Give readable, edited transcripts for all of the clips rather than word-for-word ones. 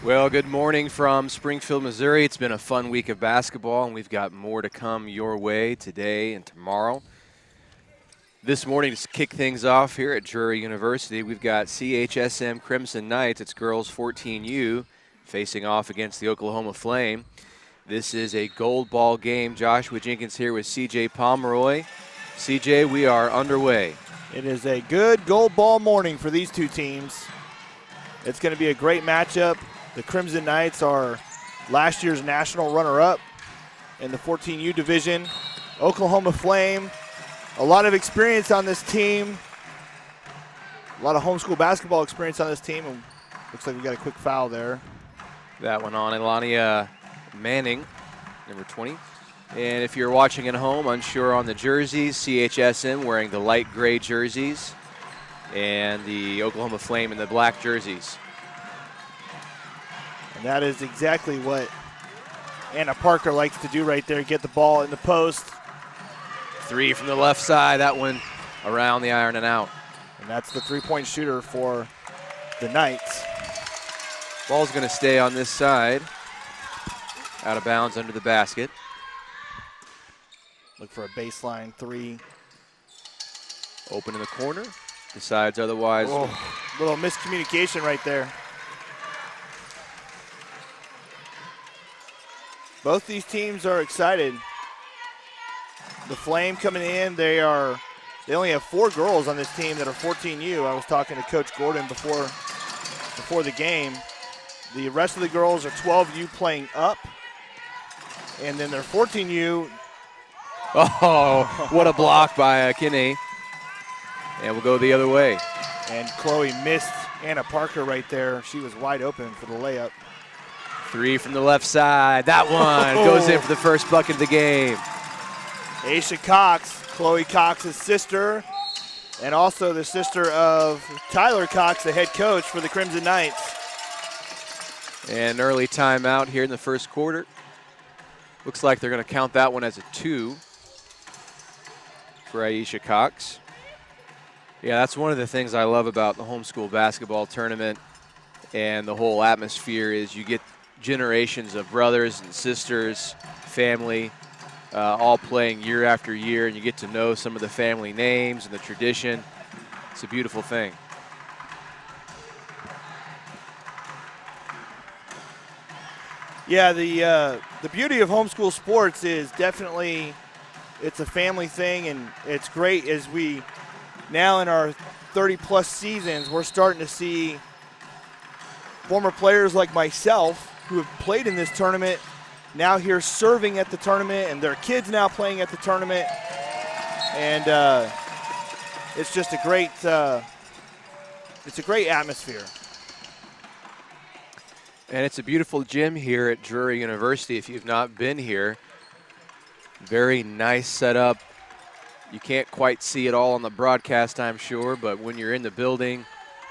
Well, good morning from Springfield, Missouri. It's been a fun week of basketball, and we've got more to come your way today and tomorrow. This morning, to kick things off here at Drury University, we've got CHSM Crimson Knights. It's girls 14U facing off against the Oklahoma Flame. This is a gold ball game. Joshua Jenkins here with CJ Pomeroy. CJ, we are underway. It is a good gold ball morning for these two teams. It's going to be a great matchup. The Crimson Knights are last year's national runner-up in the 14U division. Oklahoma Flame, a lot of experience on this team. A lot of homeschool basketball experience on this team. And looks like we got a quick foul there. That one on Elania Manning, number 20. And if you're watching at home, unsure on the jerseys, CHSM wearing the light gray jerseys and the Oklahoma Flame in the black jerseys. And that is exactly what Anna Parker likes to do right there, get the ball in the post. Three from the left side, that one around the iron and out. And that's the three-point shooter for the Knights. Ball's going to stay on this side, out of bounds under the basket. Look for a baseline three. Open in the corner, decides otherwise. Oh, little miscommunication right there. Both these teams are excited. The Flame coming in, they only have 4 girls on this team that are 14U. I was talking to Coach Gordon before the game. The rest of the girls are 12U playing up, and then they're 14U. Oh, what a block by Kinney. And we'll go the other way. And Chloe missed Anna Parker right there. She was wide open for the layup. Three from the left side. That one goes in for the first bucket of the game. Aisha Cox, Chloe Cox's sister, and also the sister of Tyler Cox, the head coach for the Crimson Knights. And an early timeout here in the first quarter. Looks like they're going to count that one as a 2 for Aisha Cox. Yeah, that's one of the things I love about the homeschool basketball tournament and the whole atmosphere is you get generations of brothers and sisters, family, all playing year after year, and you get to know some of the family names and the tradition. It's a beautiful thing. Yeah, the beauty of homeschool sports is definitely it's a family thing, and it's great as we now in our 30-plus seasons, we're starting to see former players like myself who have played in this tournament now here serving at the tournament, and their kids now playing at the tournament. And it's just a great atmosphere. And it's a beautiful gym here at Drury University. If you've not been here, very nice setup. You can't quite see it all on the broadcast, I'm sure, but when you're in the building,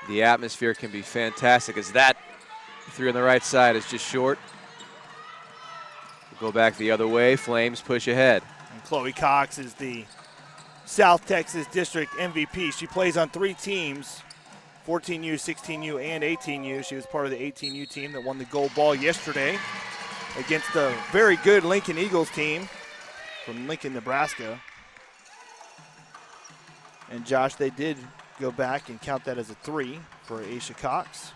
the atmosphere can be fantastic. As that three on the right side is just short. We'll go back the other way. Flames push ahead. And Chloe Cox is the South Texas District MVP. She plays on 3 teams, 14U, 16U, and 18U. She was part of the 18U team that won the gold ball yesterday against a very good Lincoln Eagles team from Lincoln, Nebraska. And Josh, they did go back and count that as a 3 for Aisha Cox.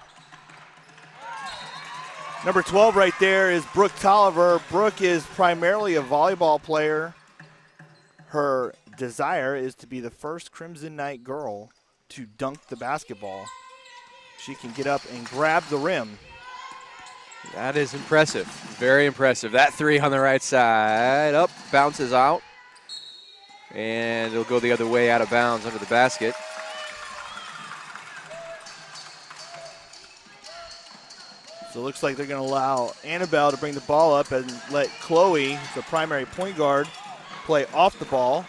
Number 12 right there is Brooke Tolliver. Brooke is primarily a volleyball player. Her desire is to be the first Crimson Knight girl to dunk the basketball. She can get up and grab the rim. That is impressive. Very impressive. That 3 on the right side. Up, bounces out. And it'll go the other way out of bounds under the basket. So it looks like they're going to allow Annabelle to bring the ball up and let Chloe, the primary point guard, play off the ball.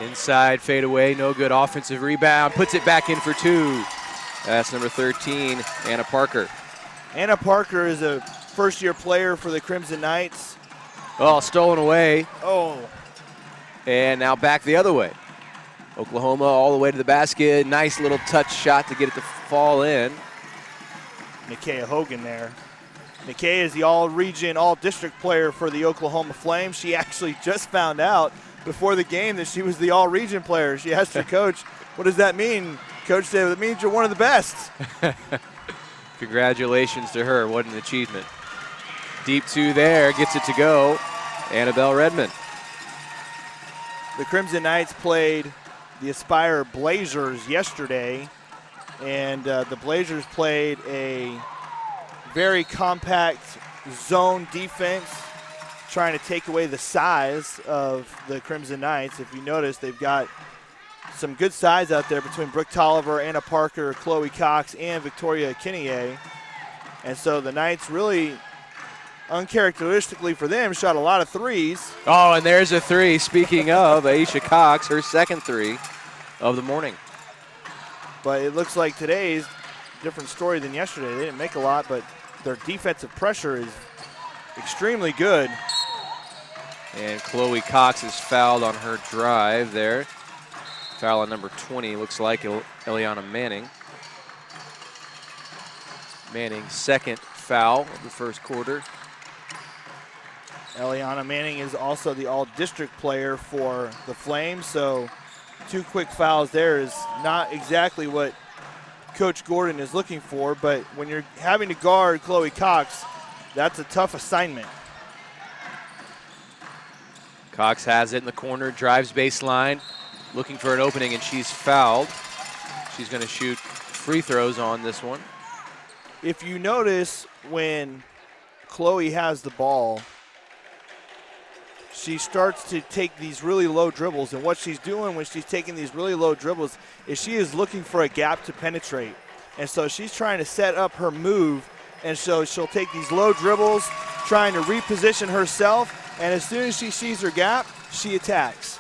Inside, fade away, no good. Offensive rebound, puts it back in for 2. That's number 13, Anna Parker. Anna Parker is a first-year player for the Crimson Knights. Oh, stolen away. Oh. And now back the other way. Oklahoma all the way to the basket. Nice little touch shot to get it to fall in. Nakia Hogan there. Nakia is the all-region, all-district player for the Oklahoma Flames. She actually just found out before the game that she was the all-region player. She asked her coach, what does that mean? Coach said, it means you're one of the best. Congratulations to her. What an achievement. Deep two there, gets it to go. Annabelle Redmond. The Crimson Knights played the Aspire Blazers yesterday, and the Blazers played a very compact zone defense, trying to take away the size of the Crimson Knights. If you notice, they've got some good size out there between Brooke Tolliver, Anna Parker, Chloe Cox, and Victoria Kinnier. And so the Knights really, uncharacteristically for them, shot a lot of threes. Oh, and there's a three. Speaking of, Aisha Cox, her second three of the morning. But it looks like today's different story than yesterday. They didn't make a lot, but their defensive pressure is extremely good. And Chloe Cox is fouled on her drive there. Foul on number 20, looks like Eliana Manning. Manning's second foul of the first quarter. Eliana Manning is also the all-district player for the Flames, so 2 quick fouls there is not exactly what Coach Gordon is looking for, but when you're having to guard Chloe Cox, that's a tough assignment. Cox has it in the corner, drives baseline, looking for an opening, and she's fouled. She's going to shoot free throws on this one. If you notice, when Chloe has the ball, she starts to take these really low dribbles, and what she's doing when she's taking these really low dribbles is she is looking for a gap to penetrate. And so she's trying to set up her move, and so she'll take these low dribbles, trying to reposition herself, and as soon as she sees her gap, she attacks.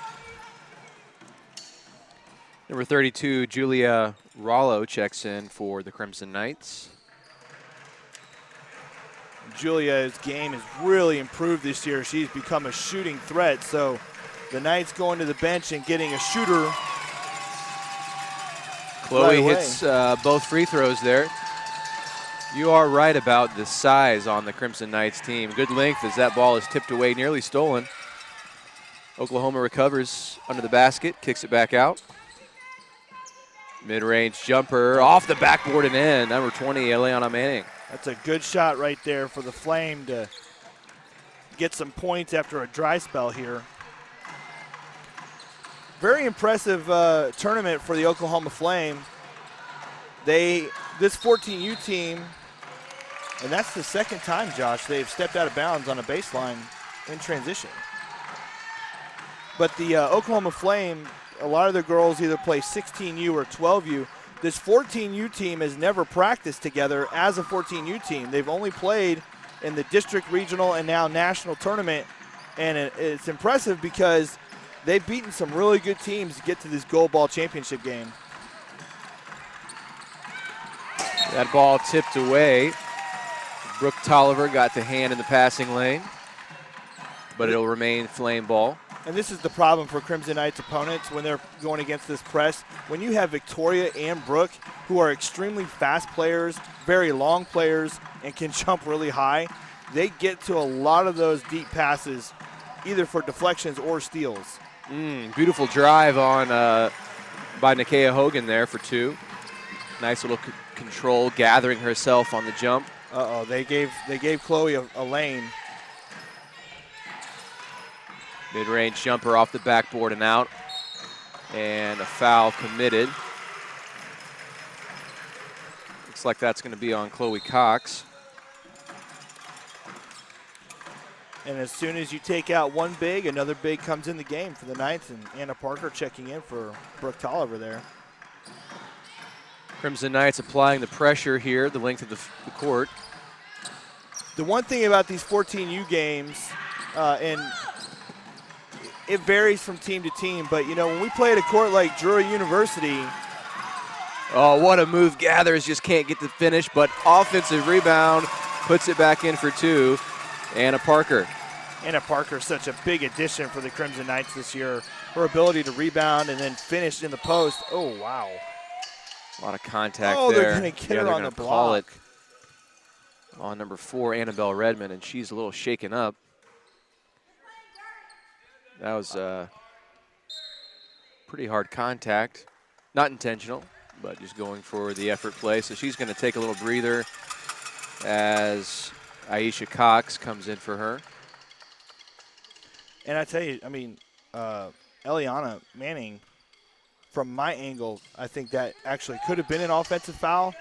Number 32, Julia Rollo checks in for the Crimson Knights. Julia's game has really improved this year. She's become a shooting threat, so the Knights going to the bench and getting a shooter. Chloe right hits both free throws there. You are right about the size on the Crimson Knights team. Good length as that ball is tipped away, nearly stolen. Oklahoma recovers under the basket, kicks it back out. Mid-range jumper off the backboard and in. Number 20, Eliana Manning. That's a good shot right there for the Flame to get some points after a dry spell here. Very impressive tournament for the Oklahoma Flame. This 14U team, and that's the second time, Josh, they've stepped out of bounds on a baseline in transition. But the Oklahoma Flame, a lot of their girls either play 16U or 12U. This 14U team has never practiced together as a 14U team. They've only played in the district, regional, and now national tournament. And it's impressive because they've beaten some really good teams to get to this gold ball championship game. That ball tipped away. Brooke Tolliver got the hand in the passing lane, but it'll remain Flame ball. And this is the problem for Crimson Knights opponents when they're going against this press. When you have Victoria and Brooke, who are extremely fast players, very long players, and can jump really high, they get to a lot of those deep passes, either for deflections or steals. Beautiful drive on by Nakia Hogan there for 2. Nice little control, gathering herself on the jump. Uh-oh, they gave Chloe a lane. Mid-range jumper off the backboard and out. And a foul committed. Looks like that's going to be on Chloe Cox. And as soon as you take out one big, another big comes in the game for the Knights, and Anna Parker checking in for Brooke Tolliver there. Crimson Knights applying the pressure here, the length of the court. The one thing about these 14U games, and it varies from team to team, but, you know, when we play at a court like Drury University. Oh, what a move. Gathers just can't get the finish, but offensive rebound puts it back in for 2. Anna Parker. Anna Parker, such a big addition for the Crimson Knights this year. Her ability to rebound and then finish in the post. Oh, wow. A lot of contact there. Oh, they're going to get her on the block. on number 4, Annabelle Redmond, and she's a little shaken up. That was pretty hard contact. Not intentional, but just going for the effort play. So she's going to take a little breather as Aisha Cox comes in for her. And I tell you, I mean, Eliana Manning, from my angle, I think that actually could have been an offensive foul.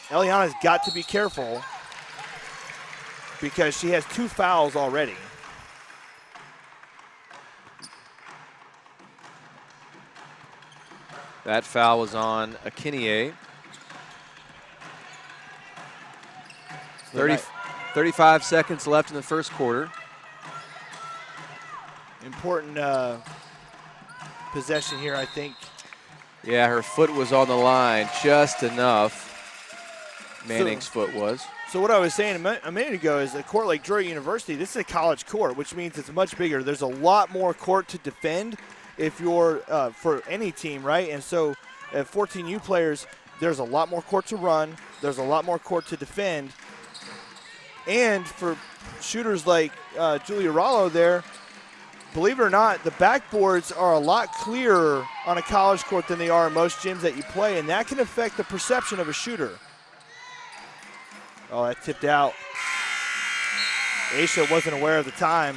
Eliana's got to be careful because she has 2 fouls already. That foul was on Akinie. 35 seconds left in the first quarter. Important possession here, I think. Yeah, her foot was on the line just enough. Manning's foot was. So what I was saying a minute ago is a court like Drury University, this is a college court, which means it's much bigger. There's a lot more court to defend if you're for any team, right? And so at 14U players, there's a lot more court to run. There's a lot more court to defend. And for shooters like Julia Rollo there, believe it or not, the backboards are a lot clearer on a college court than they are in most gyms that you play, and that can affect the perception of a shooter. Oh, that tipped out. Aisha wasn't aware of the time.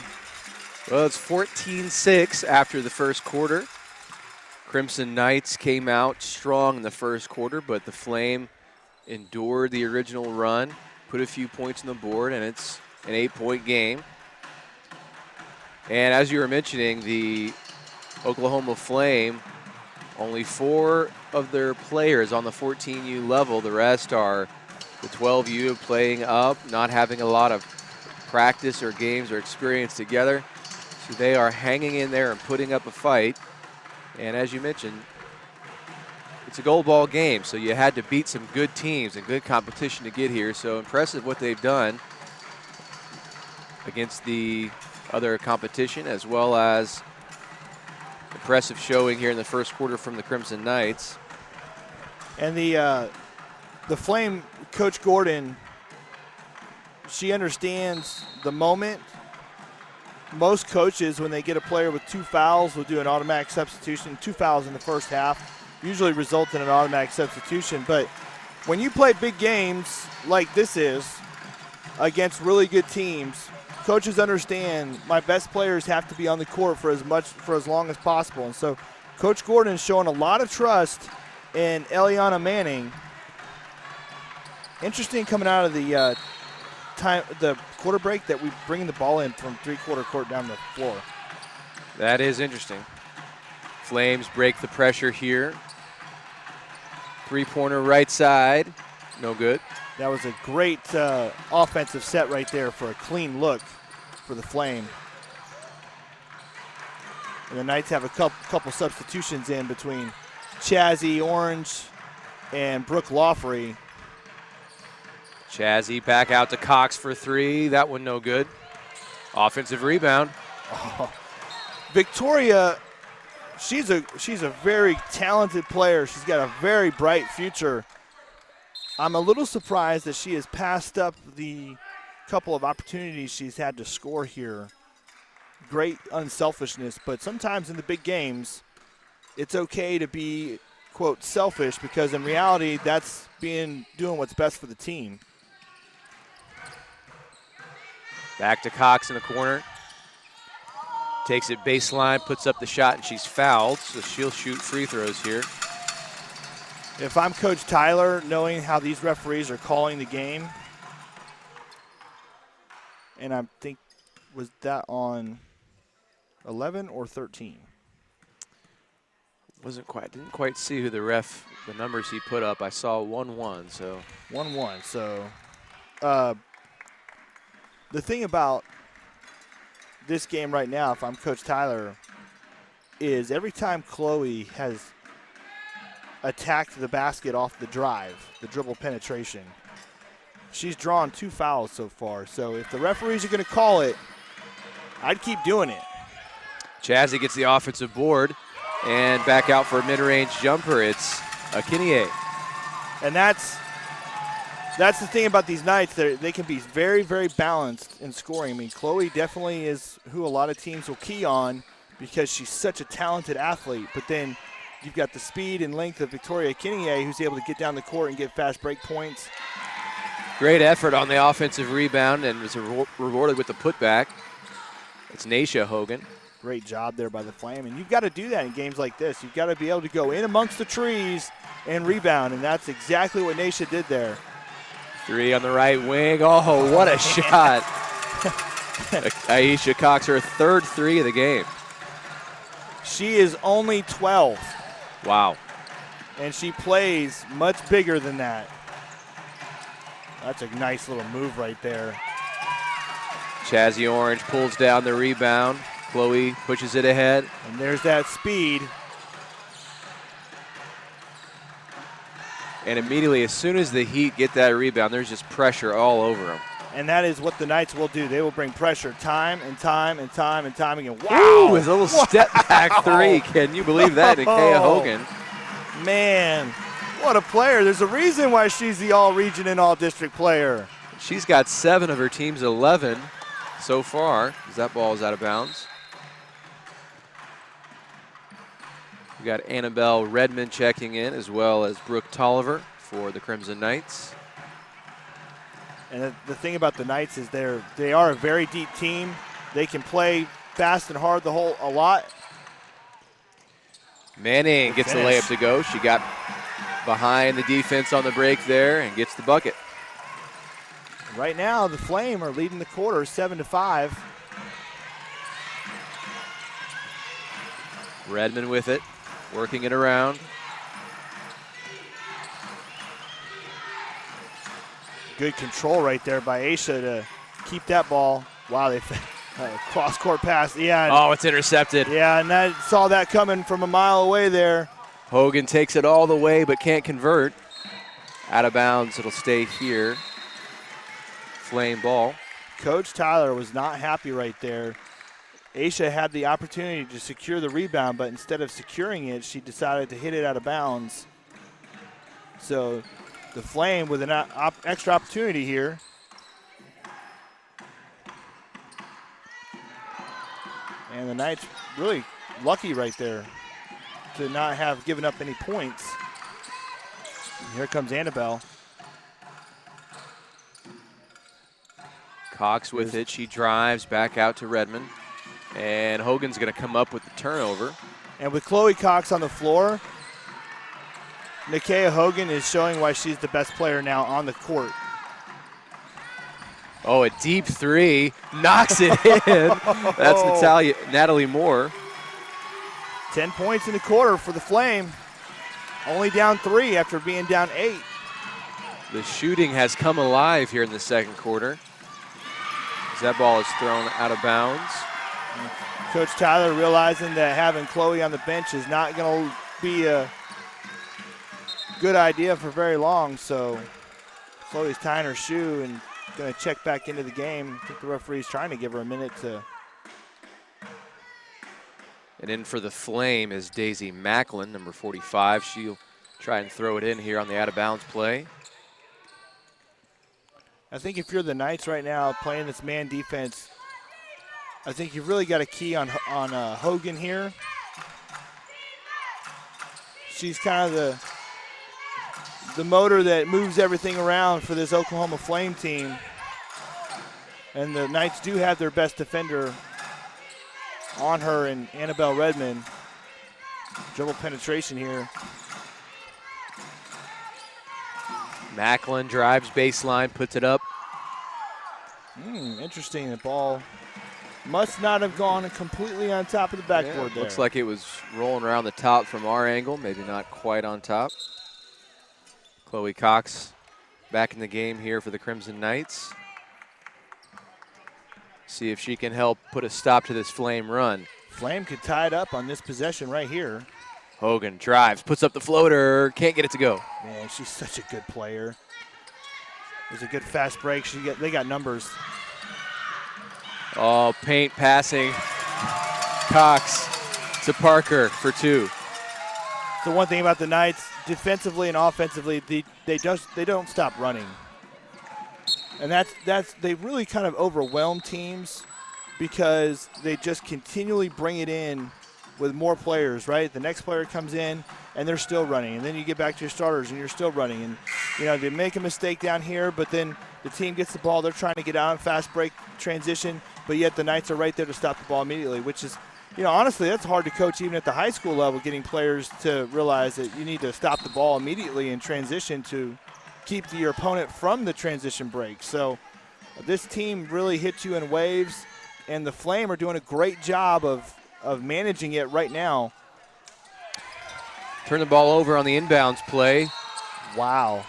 Well, it's 14-6 after the first quarter. Crimson Knights came out strong in the first quarter, but the Flame endured the original run, put a few points on the board, and it's an 8-point game. And as you were mentioning, the Oklahoma Flame, only 4 of their players on the 14U level. The rest are the 12U playing up, not having a lot of practice or games or experience together. So they are hanging in there and putting up a fight. And as you mentioned, it's a gold ball game, so you had to beat some good teams and good competition to get here. So impressive what they've done against the other competition, as well as impressive showing here in the first quarter from the Crimson Knights. And the Flame, Coach Gordon, she understands the moment. Most coaches, when they get a player with 2 fouls, will do an automatic substitution. 2 fouls in the first half usually result in an automatic substitution. But when you play big games like this is against really good teams, coaches understand my best players have to be on the court for as long as possible. And so Coach Gordon is showing a lot of trust in Eliana Manning. Interesting coming out of the quarter break that we bring the ball in from 3-quarter court down the floor. That is interesting. Flames break the pressure here. 3-pointer right side, no good. That was a great offensive set right there for a clean look for the Flame. And the Knights have a couple substitutions in between Chazzy Orange and Brooke Lawfrey. Chazzy back out to Cox for 3. That one no good. Offensive rebound. Oh. Victoria, she's a very talented player. She's got a very bright future. I'm a little surprised that she has passed up the couple of opportunities she's had to score here. Great unselfishness, but sometimes in the big games, it's okay to be, quote, selfish, because in reality, that's doing what's best for the team. Back to Cox in the corner. Takes it baseline, puts up the shot, and she's fouled, so she'll shoot free throws here. If I'm Coach Tyler, knowing how these referees are calling the game, and I think, was that on 11 or 13? Didn't quite see who the numbers he put up. I saw 1-1, so. 1-1, so. The thing about this game right now, if I'm Coach Tyler, is every time Chloe has attacked the basket off the drive, the dribble penetration, she's drawn 2 fouls so far. So if the referees are going to call it, I'd keep doing it. Chazzy gets the offensive board and back out for a mid-range jumper. It's Akinie. And that's That's the thing about these Knights. They can be very, very balanced in scoring. I mean, Chloe definitely is who a lot of teams will key on because she's such a talented athlete. But then you've got the speed and length of Victoria Kinnier, who's able to get down the court and get fast break points. Great effort on the offensive rebound and was rewarded with the putback. It's Naisha Hogan. Great job there by the Flame. And you've got to do that in games like this. You've got to be able to go in amongst the trees and rebound, and that's exactly what Naisha did there. 3 on the right wing. Oh, what a shot. Aisha Cox, her 3rd 3 of the game. She is only 12. Wow. And she plays much bigger than that. That's a nice little move right there. Chazzy Orange pulls down the rebound. Chloe pushes it ahead. And there's that speed. And immediately, as soon as the Heat get that rebound, there's just pressure all over them. And that is what the Knights will do. They will bring pressure time and time and time and time again. Wow! Ooh, his little step back 3. Can you believe that, Nikea Hogan? Man, what a player. There's a reason why she's the all-region and all-district player. She's got 7 of her team's 11 so far, as that ball is out of bounds. We got Annabelle Redmond checking in, as well as Brooke Tolliver for the Crimson Knights. And the thing about the Knights is they are a very deep team. They can play fast and hard a lot. Manning gets the layup to go. She got behind the defense on the break there and gets the bucket. Right now, the Flame are leading the quarter 7-5. Redmond with it, working it around. Good control right there by Aisha to keep that ball. Wow, they cross-court pass. Yeah. Oh, it's intercepted. Yeah, and saw that coming from a mile away there. Hogan takes it all the way but can't convert. Out of bounds, it'll stay here. Flame ball. Coach Tyler was not happy right there. Aisha had the opportunity to secure the rebound, but instead of securing it, she decided to hit it out of bounds. So the Flame with an extra opportunity here. And the Knights really lucky right there to not have given up any points. And here comes Annabelle. Cox with it. She drives back out to Redmond. And Hogan's going to come up with the turnover. And with Chloe Cox on the floor, Nikea Hogan is showing why she's the best player now on the court. Oh, a deep 3. Knocks it in. That's Natalie Moore. 10 points in the quarter for the Flame. Only down 3 after being down 8. The shooting has come alive here in the second quarter. As that ball is thrown out of bounds. Coach Tyler realizing that having Chloe on the bench is not going to be a good idea for very long, so Chloe's tying her shoe and going to check back into the game. I think the referee's trying to give her a minute to. And in for the Flame is Daisy Macklin, number 45. She'll try and throw it in here on the out-of-bounds play. I think if you're the Knights right now playing this man defense, I think you've really got a key on Hogan here. She's kind of the motor that moves everything around for this Oklahoma Flame team. And the Knights do have their best defender on her in Annabelle Redmond. Dribble penetration here. Macklin drives baseline, puts it up. Interesting. The ball must not have gone completely on top of the backboard there. Looks like it was rolling around the top from our angle, maybe not quite on top. Chloe Cox back in the game here for the Crimson Knights. See if she can help put a stop to this Flame run. Flame could tie it up on this possession right here. Hogan drives, puts up the floater, can't get it to go. Man, she's such a good player. There's a good fast break. They got numbers. Oh, paint passing. Cox to Parker for 2. The one thing about the Knights, defensively and offensively, they don't stop running. And they really kind of overwhelm teams because they just continually bring it in with more players, right? The next player comes in and they're still running, and then you get back to your starters and you're still running, and they make a mistake down here, but then the team gets the ball, they're trying to get out on fast break transition, but yet the Knights are right there to stop the ball immediately, which is, honestly, that's hard to coach even at the high school level, getting players to realize that you need to stop the ball immediately in transition to keep your opponent from the transition break. So this team really hits you in waves, and the Flame are doing a great job of managing it right now. Turn the ball over on the inbounds play. Wow.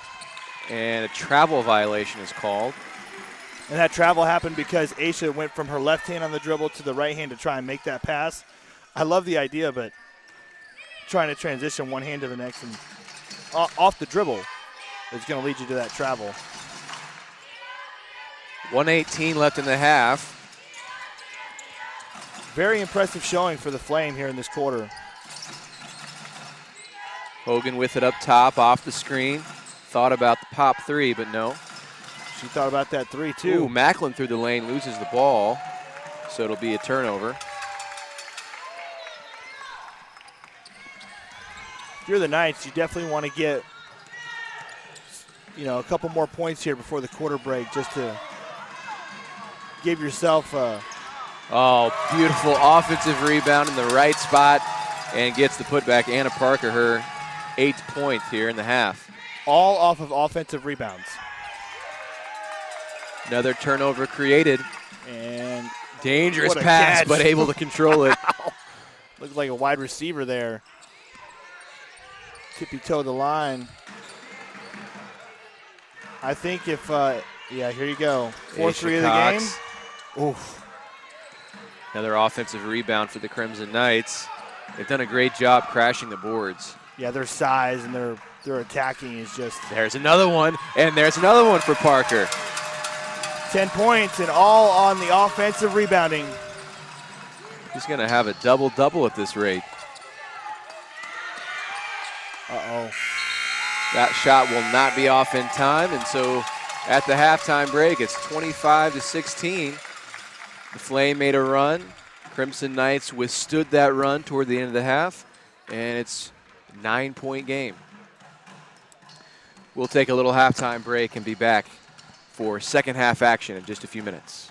And a travel violation is called. And that travel happened because Aisha went from her left hand on the dribble to the right hand to try and make that pass. I love the idea, but trying to transition one hand to the next and off the dribble is going to lead you to that travel. 1:18 left in the half. Very impressive showing for the Flame here in this quarter. Hogan with it up top, off the screen. Thought about the pop three, but no. She thought about that three, too. Ooh, Macklin through the lane, loses the ball, so it'll be a turnover. If you're the Knights, you definitely want to get, a couple more points here before the quarter break just to give yourself a... Oh, beautiful offensive rebound in the right spot and gets the putback. Anna Parker, her 8th point here in the half. All off of offensive rebounds. Another turnover created. And dangerous pass, catch. But able to control it. Looked like a wide receiver there. Tippy-toe the line. I think if, here you go. 4-3 of the game. Oof. Another offensive rebound for the Crimson Knights. They've done a great job crashing the boards. Yeah, their size and their attacking is just... There's another one, and there's another one for Parker. 10 points and all on the offensive rebounding. He's going to have a double-double at this rate. Uh-oh. That shot will not be off in time, and so at the halftime break, it's 25-16. The Flame made a run. Crimson Knights withstood that run toward the end of the half, and it's a 9-point game. We'll take a little halftime break and be back for second half action in just a few minutes.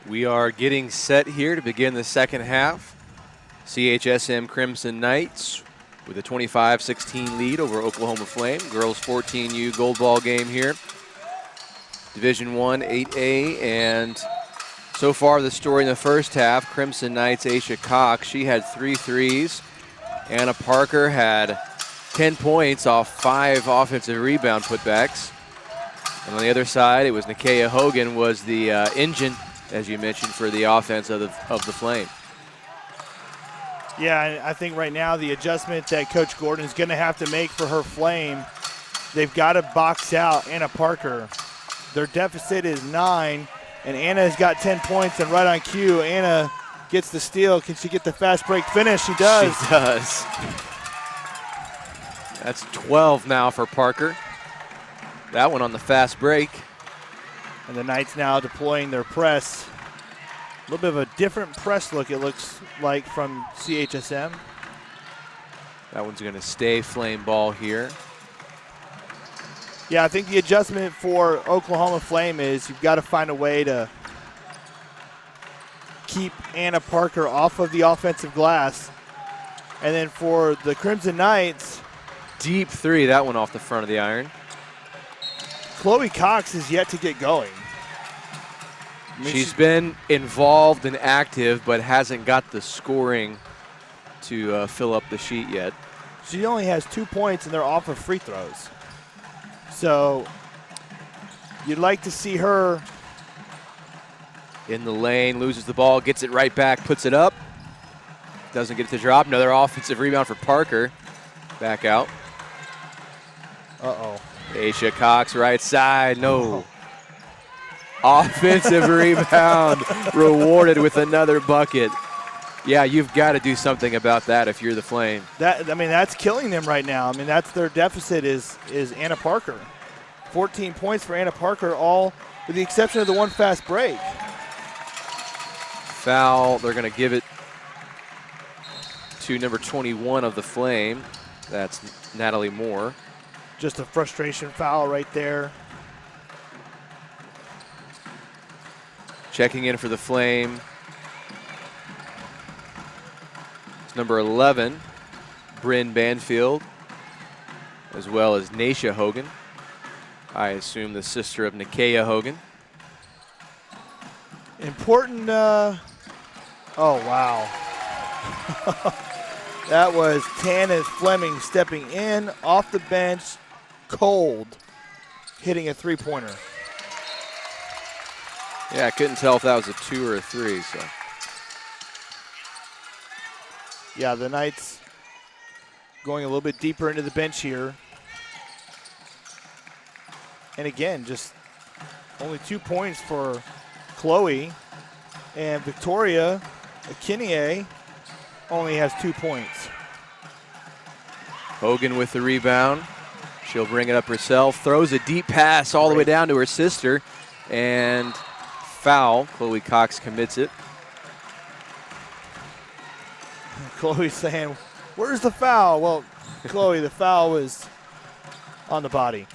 We are getting set here to begin the second half. CHSM Crimson Knights with a 25-16 lead over Oklahoma Flame. Girls 14U gold ball game here. Division I 8A, and so far the story in the first half, Crimson Knights' Aisha Cox, she had 3 threes. Anna Parker had 10 points off 5 offensive rebound putbacks. And on the other side, it was Nakia Hogan was the engine, as you mentioned, for the offense of the Flame. Yeah, I think right now the adjustment that Coach Gordon is going to have to make for her Flame, they've got to box out Anna Parker. Their deficit is 9, and Anna has got 10 points, and right on cue, Anna gets the steal. Can she get the fast break finish? She does. She does. That's 12 now for Parker. That one on the fast break. And the Knights now deploying their press. A little bit of a different press look, it looks like, from CHSM. That one's going to stay Flame ball here. Yeah, I think the adjustment for Oklahoma Flame is you've got to find a way to keep Anna Parker off of the offensive glass. And then for the Crimson Knights, deep 3, that one off the front of the iron. Chloe Cox is yet to get going. She's been involved and active, but hasn't got the scoring to fill up the sheet yet. She only has 2 points, and they're off of free throws. So you'd like to see her in the lane, loses the ball, gets it right back, puts it up. Doesn't get it to drop. Another offensive rebound for Parker. Back out. Uh-oh. Aisha Cox, right side, no. Offensive rebound, rewarded with another bucket. Yeah, you've got to do something about that if you're the Flame. That's killing them right now. I mean, that's their deficit is Anna Parker. 14 points for Anna Parker, all with the exception of the one fast break. Foul, they're going to give it to number 21 of the Flame. That's Natalie Moore. Just a frustration foul right there. Checking in for the Flame. It's number 11, Bryn Banfield, as well as Naisha Hogan. I assume the sister of Nakia Hogan. Important, oh wow. That was Tanis Fleming stepping in off the bench, cold, hitting a 3-pointer. Yeah, I couldn't tell if that was a 2 or a 3, so. Yeah, the Knights going a little bit deeper into the bench here. And again, just only 2 points for Chloe, and Victoria Akinie only has 2 points. Hogan with the rebound. She'll bring it up herself, throws a deep pass all the way down to her sister, and foul. Chloe Cox commits it. Chloe's saying, where's the foul? Well, Chloe, the foul was on the body.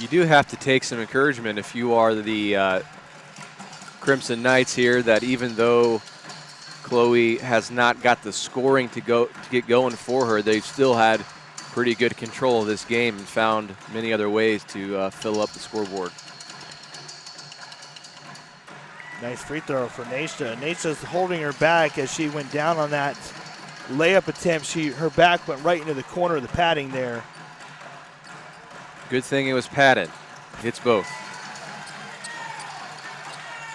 You do have to take some encouragement if you are the Crimson Knights here, that even though Chloe has not got the scoring to get going for her, they've still had pretty good control of this game and found many other ways to fill up the scoreboard. Nice free throw for Naisha. Naisha's holding her back as she went down on that layup attempt. Her back went right into the corner of the padding there. Good thing it was padded. Hits both.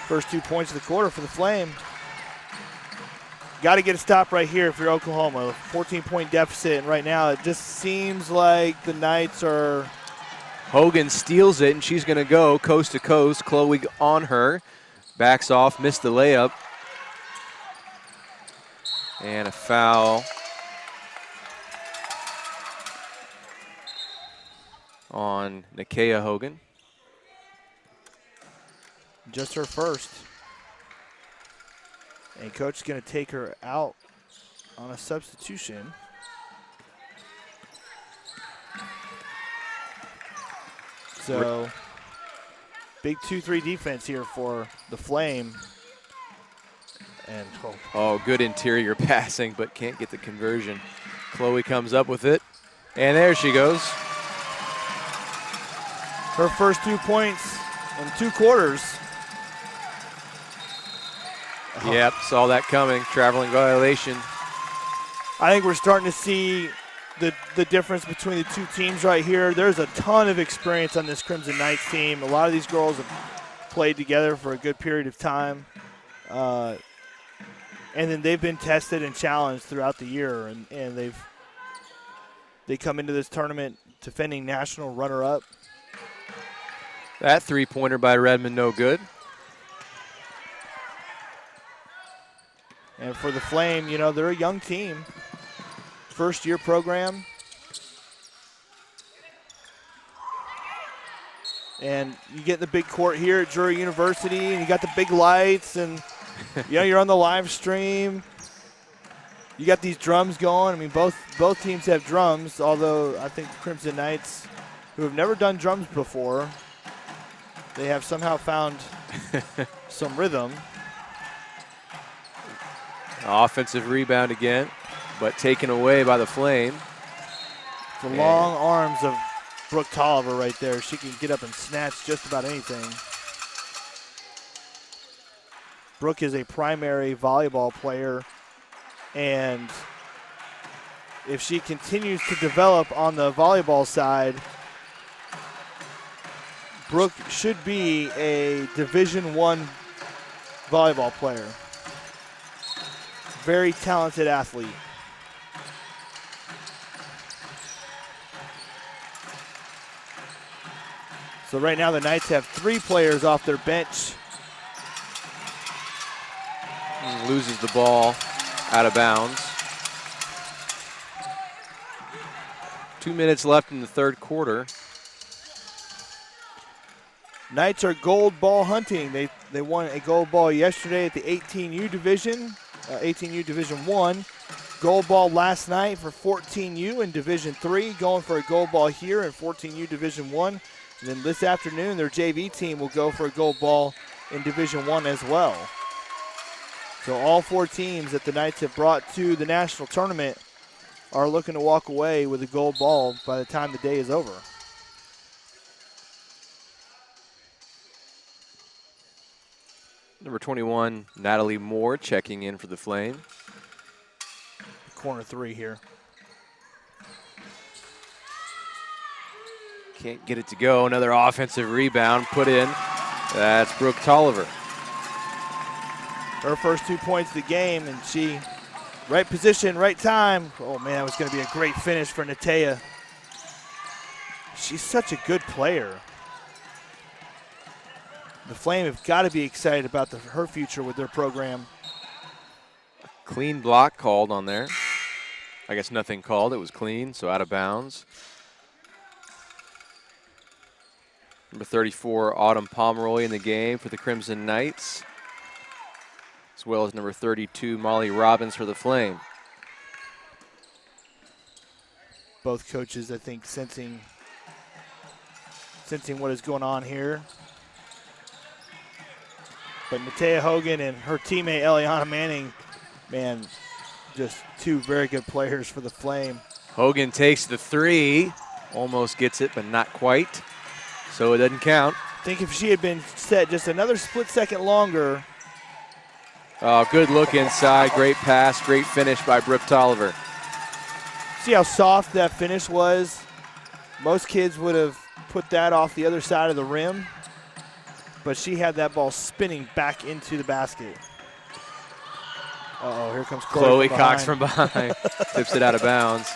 First 2 points of the quarter for the Flame. Got to get a stop right here if you're Oklahoma. 14-point deficit, and right now it just seems like the Knights are. Hogan steals it, and she's going to go coast to coast. Chloe on her. Backs off, missed the layup. And a foul on Nakia Hogan. Just her first. And coach is going to take her out on a substitution. So Big 2-3 defense here for the Flame. And oh, good interior passing, but can't get the conversion. Chloe comes up with it, and there she goes. Her first 2 points in 2 quarters. Yep, saw that coming. Traveling violation. I think we're starting to see the difference between the two teams right here. There's a ton of experience on this Crimson Knights team. A lot of these girls have played together for a good period of time. And then they've been tested and challenged throughout the year, and they come into this tournament defending national runner-up. That three-pointer by Redmond, no good. And for the Flame, you know, they're a young team. First-year program. And you get the big court here at Drury University, and you got the big lights, and you know, you're on the live stream. You got these drums going. I mean, both teams have drums, although I think the Crimson Knights, who have never done drums before, they have somehow found some rhythm. Offensive rebound again, but taken away by the Flame. The long arms of Brooke Tolliver right there. She can get up and snatch just about anything. Brooke is a primary volleyball player, and if she continues to develop on the volleyball side, Brooke should be a Division I volleyball player. Very talented athlete. So right now the Knights have 3 players off their bench. Loses the ball out of bounds. 2 minutes left in the third quarter. Knights are gold ball hunting. They won a gold ball yesterday at the 18U division, 18U Division 1. Gold ball last night for 14U in Division 3, going for a gold ball here in 14U Division 1. And then this afternoon, their JV team will go for a gold ball in Division 1 as well. So all 4 teams that the Knights have brought to the national tournament are looking to walk away with a gold ball by the time the day is over. Number 21, Natalie Moore, checking in for the Flame. Corner 3 here. Can't get it to go. Another offensive rebound put in. That's Brooke Tolliver. Her first 2 points of the game, and she, right position, right time. Oh man, that was going to be a great finish for Natea. She's such a good player. The Flame have got to be excited about her future with their program. Clean block called on there. I guess nothing called. It was clean, so out of bounds. Number 34, Autumn Pomeroy in the game for the Crimson Knights, as well as number 32, Molly Robbins for the Flame. Both coaches, I think, sensing what is going on here. But Natea Hogan and her teammate Eliana Manning, man, just 2 very good players for the Flame. Hogan takes the 3, almost gets it, but not quite. So it doesn't count. I think if she had been set just another split second longer. Oh, good look inside, great pass, great finish by Brooke Tolliver. See how soft that finish was? Most kids would have put that off the other side of the rim, but she had that ball spinning back into the basket. Uh-oh, here comes Chloe Cox from behind. Tips it out of bounds.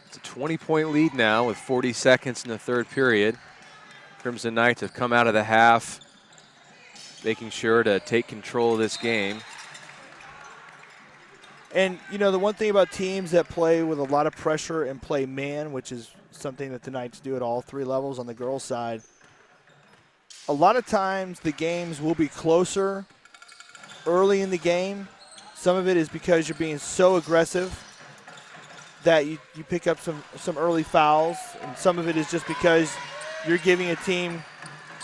It's a 20-point lead now with 40 seconds in the third period. Crimson Knights have come out of the half, making sure to take control of this game. And, you know, the one thing about teams that play with a lot of pressure and play man, which is something that the Knights do at all 3 levels on the girls' side, a lot of times the games will be closer early in the game. Some of it is because you're being so aggressive that you pick up some early fouls, and some of it is just because you're giving a team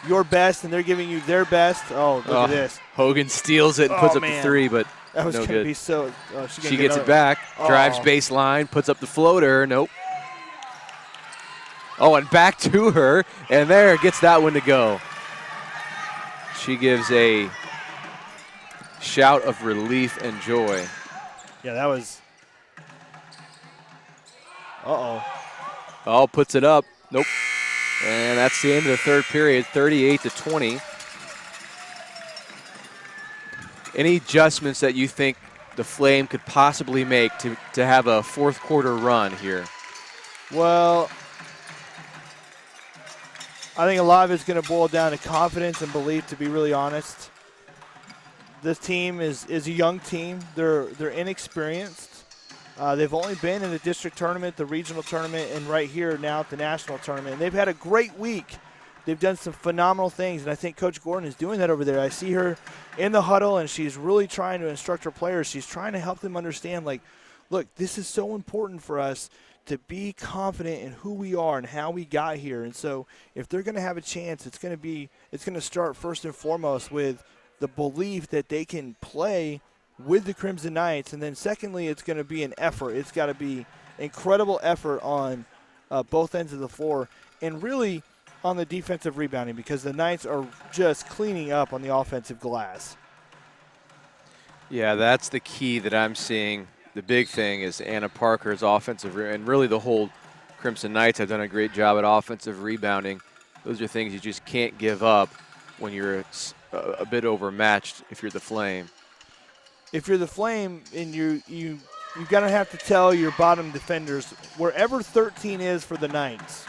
your best and they're giving you their best. Oh, look at this. Hogan steals it and puts up the three, but that was no going to good. be so. She gets it back, drives baseline, puts up the floater. Nope. Oh, and back to her, and there, gets that one to go. She gives a shout of relief and joy. Yeah, that was. Oh, puts it up. Nope. And that's the end of the third period, 38-20. Any adjustments that you think the Flame could possibly make to have a fourth quarter run here? Well, I think a lot of it's going to boil down to confidence and belief, to be really honest. This team is a young team. They're inexperienced. They've only been in the district tournament, the regional tournament, and right here now at the national tournament. And they've had a great week. They've done some phenomenal things, and I think Coach Gordon is doing that over there. I see her in the huddle, and she's really trying to instruct her players. She's trying to help them understand, like, look, this is so important for us to be confident in who we are and how we got here. And so if they're going to have a chance, it's going to start first and foremost with the belief that they can play with the Crimson Knights. And then secondly, it's going to be an effort. It's got to be incredible effort on both ends of the floor and really on the defensive rebounding, because the Knights are just cleaning up on the offensive glass. Yeah, that's the key that I'm seeing. The big thing is Anna Parker's offensive, and really the whole Crimson Knights have done a great job at offensive rebounding. Those are things you just can't give up when you're a bit overmatched if you're the Flame. If you're the Flame, and you're going to have to tell your bottom defenders, wherever 13 is for the Knights,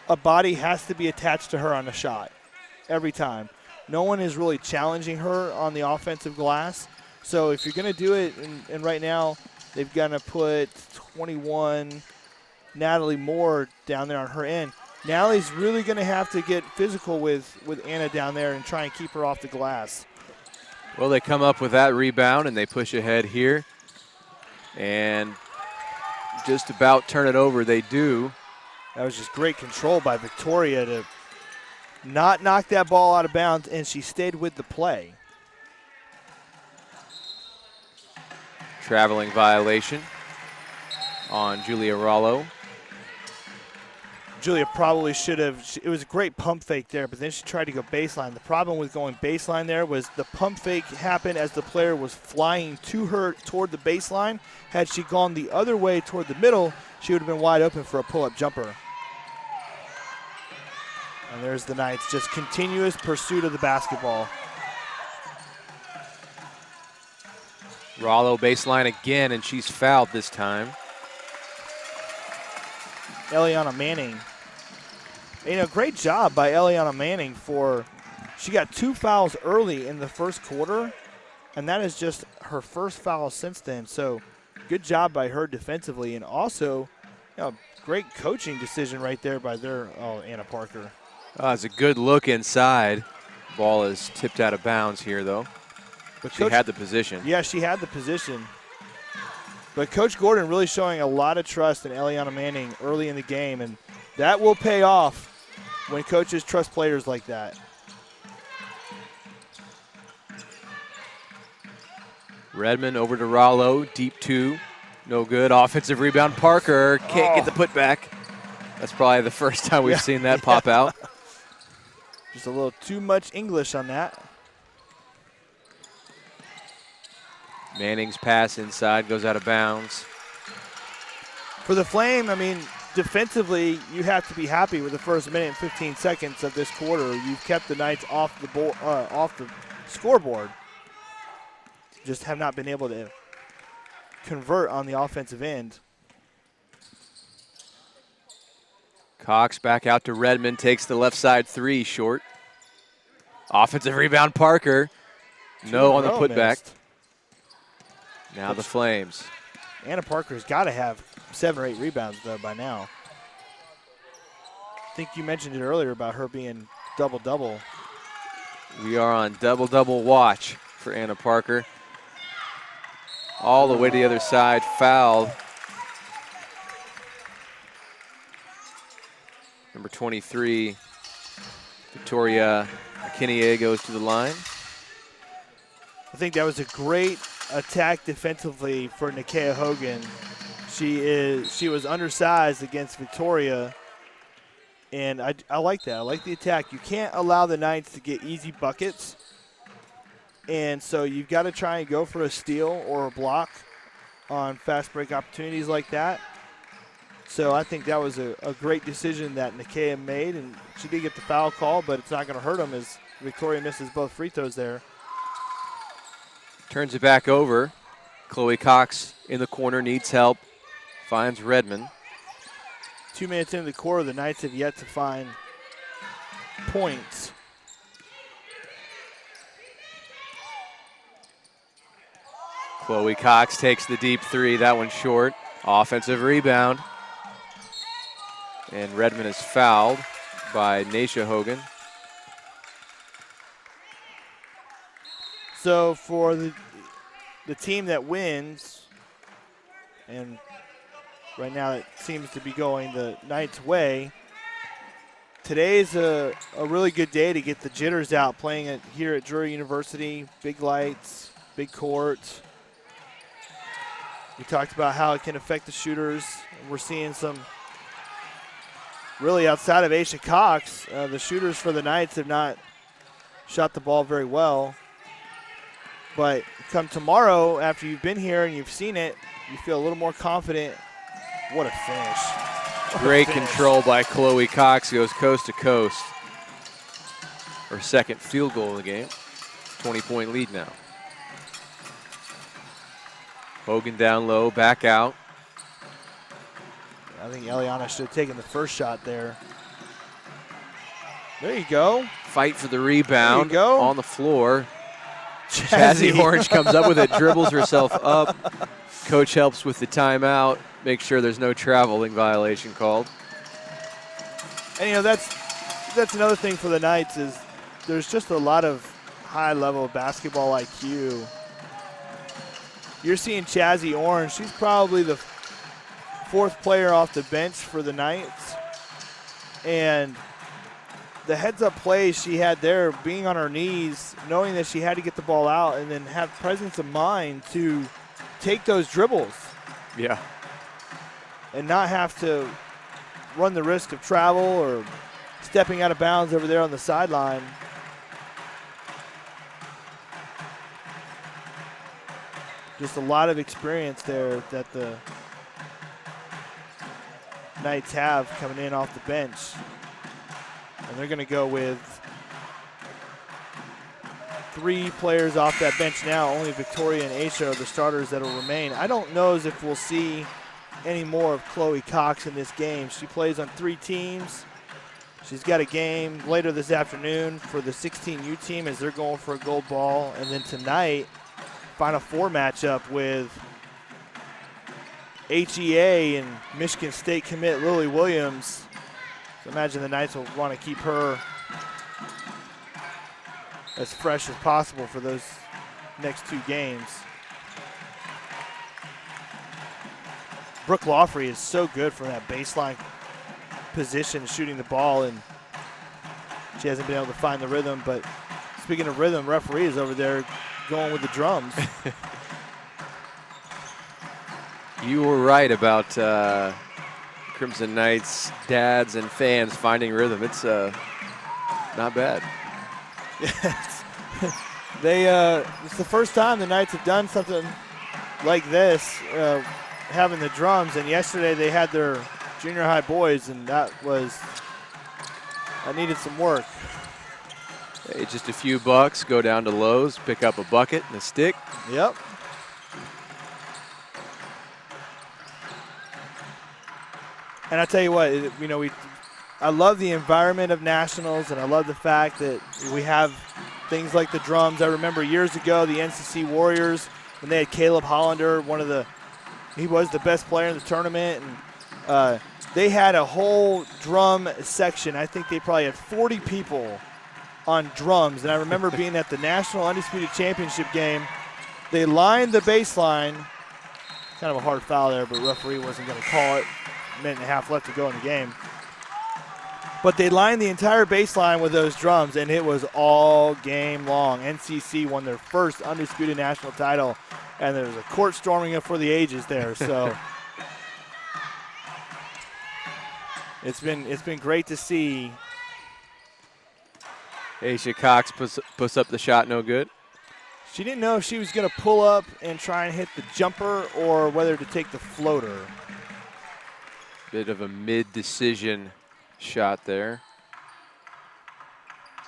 a body has to be attached to her on a shot every time. No one is really challenging her on the offensive glass. So if you're going to do it, and right now they've got to put 21 Natalie Moore down there on her end. Natalie's really going to have to get physical with Anna down there and try and keep her off the glass. Well, they come up with that rebound, and they push ahead here. And just about turn it over, they do. That was just great control by Victoria to not knock that ball out of bounds, and she stayed with the play. Traveling violation on Julia Rollo. Julia probably should have. It was a great pump fake there, but then she tried to go baseline. The problem with going baseline there was the pump fake happened as the player was flying to her toward the baseline. Had she gone the other way toward the middle, she would have been wide open for a pull-up jumper. And there's the Knights, just continuous pursuit of the basketball. Rollo baseline again, and she's fouled this time. Eliana Manning. Great job by Eliana Manning she got 2 fouls early in the first quarter, and that is just her first foul since then. So good job by her defensively, and also great coaching decision right there by Anna Parker. It's a good look inside. Ball is tipped out of bounds here, though. But she had the position. Yeah, she had the position. But Coach Gordon really showing a lot of trust in Eliana Manning early in the game, and that will pay off when coaches trust players like that. Redmond over to Rollo, deep 2, no good. Offensive rebound, Parker can't get the putback. That's probably the first time we've seen that pop out. Just a little too much English on that. Manning's pass inside goes out of bounds. For the Flame, defensively, you have to be happy with the first minute and 15 seconds of this quarter. You've kept the Knights off the scoreboard. Just have not been able to convert on the offensive end. Cox back out to Redmond, takes the left side 3 short. Offensive rebound, Parker. No on the putback. Missed. Now the Flames. Anna Parker's got to have 7 or 8 rebounds, though, by now. I think you mentioned it earlier about her being double-double. We are on double-double watch for Anna Parker. all the way to the other side, fouled. Number 23, Victoria McKinney goes to the line. I think that was a great attack defensively for Nakia Hogan. She was undersized against Victoria, and I like that. I like the attack. You can't allow the Knights to get easy buckets, and so you've got to try and go for a steal or a block on fast break opportunities like that. So I think that was a great decision that Nakia made, and she did get the foul call, but it's not going to hurt them as Victoria misses both free throws there. Turns it back over. Chloe Cox in the corner, needs help. Finds Redmond. 2 minutes into the quarter, the Knights have yet to find points. Chloe Cox takes the deep three. That one's short. Offensive rebound. And Redmond is fouled by Nakia Hogan. So for the team that wins, and right now it seems to be going the Knights' way, today's a really good day to get the jitters out playing it here at Drury University. Big lights, big courts. We talked about how it can affect the shooters. We're seeing some, really outside of Aisha Cox, the shooters for the Knights have not shot the ball very well. But come tomorrow, after you've been here and you've seen it, you feel a little more confident. What a finish. Great control by Chloe Cox. Goes coast to coast. Her second field goal of the game. 20-point lead now. Hogan down low, back out. I think Eliana should have taken the first shot there. There you go. Fight for the rebound. There you go. On the floor. Chazzy Orange comes up with it, dribbles herself up. Coach helps with the timeout. Make sure there's no traveling violation called. And, you know, that's another thing for the Knights is there's just a lot of high-level basketball IQ. You're seeing Chazzy Orange. She's probably the fourth player off the bench for the Knights. And the heads-up plays she had there, being on her knees, knowing that she had to get the ball out, and then have presence of mind to take those dribbles. Yeah. And not have to run the risk of travel or stepping out of bounds over there on the sideline. Just a lot of experience there that the Knights have coming in off the bench. And they're going to go with 3 players off that bench now. Only Victoria and Aisha are the starters that will remain. I don't know as if we'll see any more of Chloe Cox in this game. She plays on 3 teams. She's got a game later this afternoon for the 16U team as they're going for a gold ball. And then tonight, Final Four matchup with HEA and Michigan State commit Lily Williams. So imagine the Knights will want to keep her as fresh as possible for those next 2 games. Brooke Lawfrey is so good from that baseline position shooting the ball, and she hasn't been able to find the rhythm. But speaking of rhythm, referee is over there going with the drums. You were right about Crimson Knights dads and fans finding rhythm. It's not bad. It's the first time the Knights have done something like this, having the drums. And yesterday they had their junior high boys, and that needed some work. Hey, just a few bucks, go down to Lowe's, pick up a bucket and a stick. Yep. And I tell you what, you know, I love the environment of nationals, and I love the fact that we have things like the drums. I remember years ago the NCC Warriors when they had Caleb Hollander, he was the best player in the tournament, and they had a whole drum section. I think they probably had 40 people on drums. And I remember being at the National Undisputed Championship game they lined the baseline. Kind of a hard foul there, but referee wasn't going to call it. Minute and a half left to go in the game. But they lined the entire baseline with those drums, and it was all game long. NCC won their first undisputed national title, and there was a court storming for the ages there. So it's been great to see. Aisha Cox puts up the shot, no good. She didn't know if she was going to pull up and try and hit the jumper or whether to take the floater. Bit of a mid-decision shot there.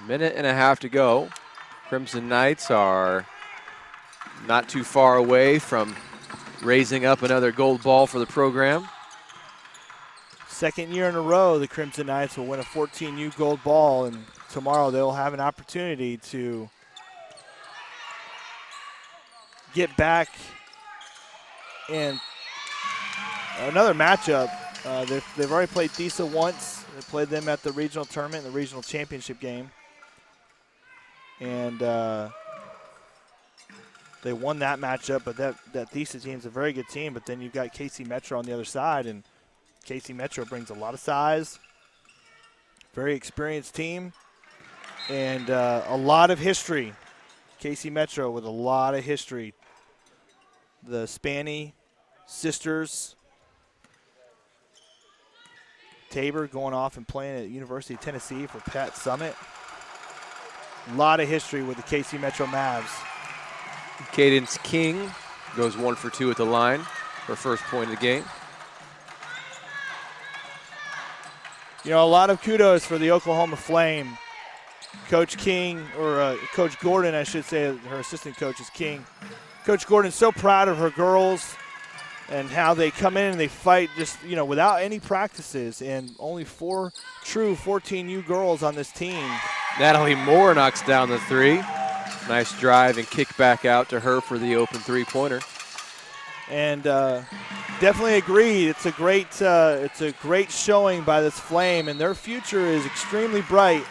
Minute and a half to go. Crimson Knights are not too far away from raising up another gold ball for the program. Second year in a row, the Crimson Knights will win a 14U gold ball, and tomorrow they'll have an opportunity to get back in another matchup. They've already played DasCHE once. They played them at the regional tournament, the regional championship game. And they won that matchup, but that DasCHE team is a very good team. But then you've got KC Metro on the other side, and KC Metro brings a lot of size, very experienced team, and a lot of history. KC Metro with a lot of history. The Spanny sisters, Tabor going off and playing at University of Tennessee for Pat Summit. A lot of history with the KC Metro Mavs. Cadence King goes 1 for 2 at the line, her first point of the game. You know, a lot of kudos for the Oklahoma Flame. Coach King, or Coach Gordon, I should say, her assistant coach is King. Coach Gordon's so proud of her girls and how they come in and they fight just, you know, without any practices, and only 4 true 14U girls on this team. Natalie Moore knocks down the 3. Nice drive and kick back out to her for the open 3-pointer. And definitely agreed. It's a great showing by this Flame, and their future is extremely bright.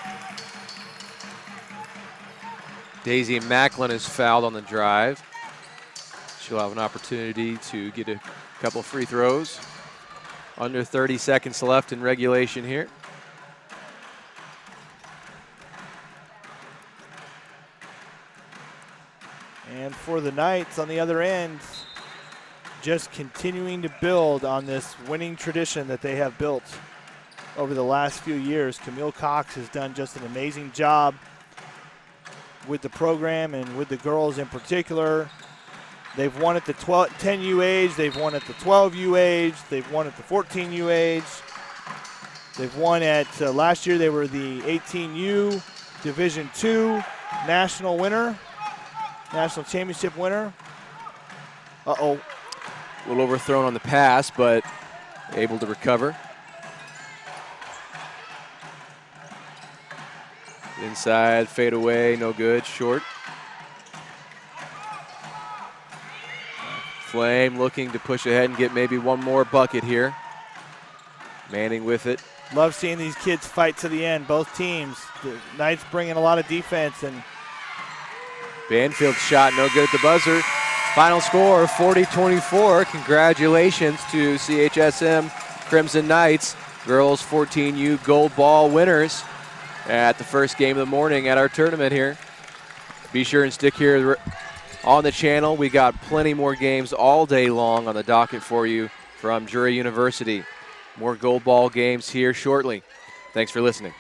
Daisy Macklin is fouled on the drive. She'll have an opportunity to get a couple free throws. Under 30 seconds left in regulation here. And for the Knights on the other end, just continuing to build on this winning tradition that they have built over the last few years. Camille Cox has done just an amazing job with the program and with the girls in particular. They've won at the 10U age, they've won at the 12U age, they've won at the 14U age. They've won at, last year they were the 18U Division II national winner, national championship winner. Uh-oh. A little overthrown on the pass, but able to recover. Inside, fade away, no good, short. Flame looking to push ahead and get maybe one more bucket here. Manning with it. Love seeing these kids fight to the end, both teams. The Knights bringing a lot of defense. And Banfield's shot no good at the buzzer. Final score, 40-24. Congratulations to CHSM Crimson Knights, girls 14U gold ball winners at the first game of the morning at our tournament here. Be sure and stick here on the channel. We got plenty more games all day long on the docket for you from Drury University. More gold ball games here shortly. Thanks for listening.